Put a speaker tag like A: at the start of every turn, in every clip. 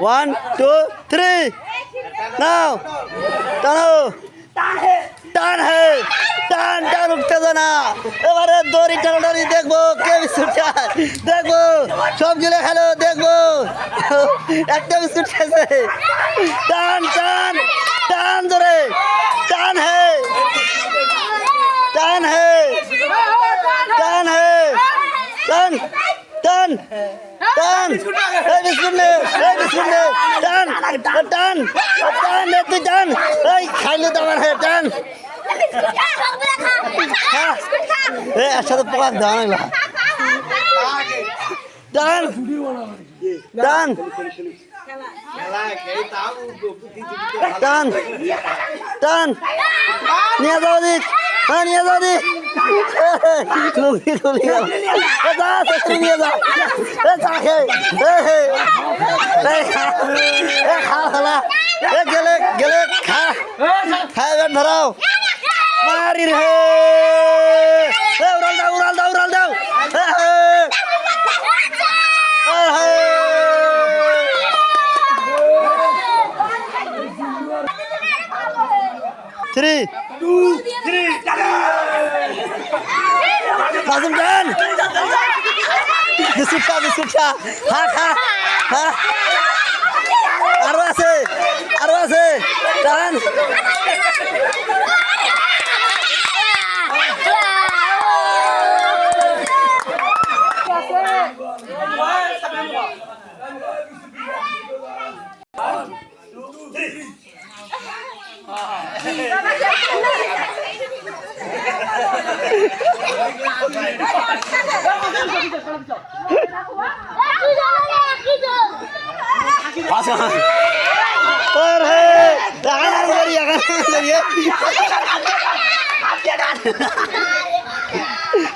A: 1 2 3 নাও টানো টান হে টান টান উঠতেছে না এবারে দড়ি টানাটানি দেখবো কে বিস্কুট খায় দেখবো সবগুলো খেলো দেখবো একটা বিস্কুট খেয়েছে টান টান টান ধরে টান হে টান হে টান হে টান টান টান এই বিস্কুট নে টান টান টান তুই টান এই খাইলে তো আমার টান একসাথে পোকা দাও না টান টান টান টান নিয়ে যাও দিক হ্যাঁ নিয়ে যাও দিক নিয়ে যাও খাওয়া গেলে গেলে খাইবেন ধরাও মারি রে উড়াল দাও উড়াল দাও উড়াল দাও 3 2 3 Lazım kan Disuksa ha Arwase kan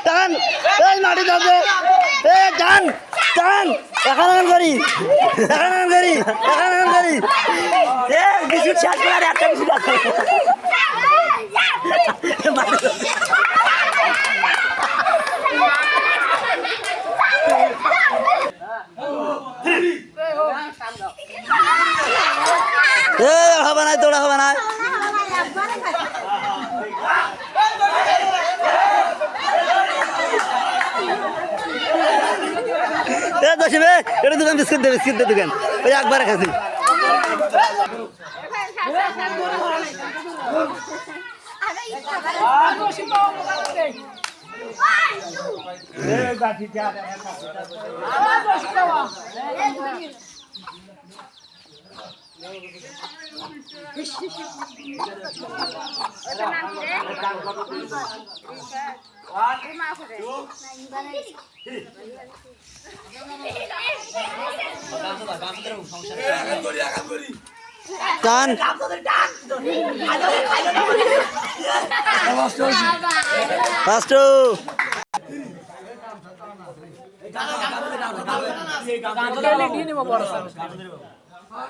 A: Tan, mati jabe, tan, kanan kiri, bisut shot kira ada bisut. Haba naik, toda haba naik. দশমে এটা দোকান বিস্কুট দে দোকান ওই একবার খাচ্ছি Tan Pastu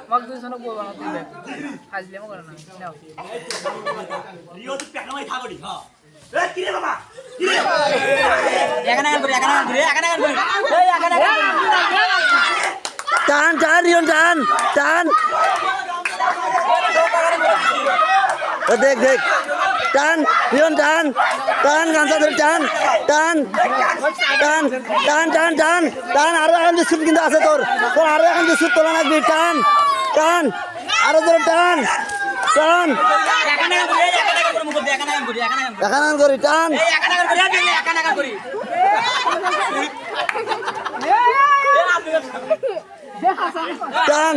A: Waktu sana gua banget ini. Hasilnya mau kemana? Rio tuh pihak namanya tahu di, ha? Kiri mama, kiri. Ya kan beri. Tahan, Rion tahan. Dek. Tahan, Rion tahan. Gansa terus tahan. Aru akan disut kinda ase tor. Aru akan disut tolan agbi tahan. Aru terus tahan. Akanan kori tahan. Tahan. Tahan.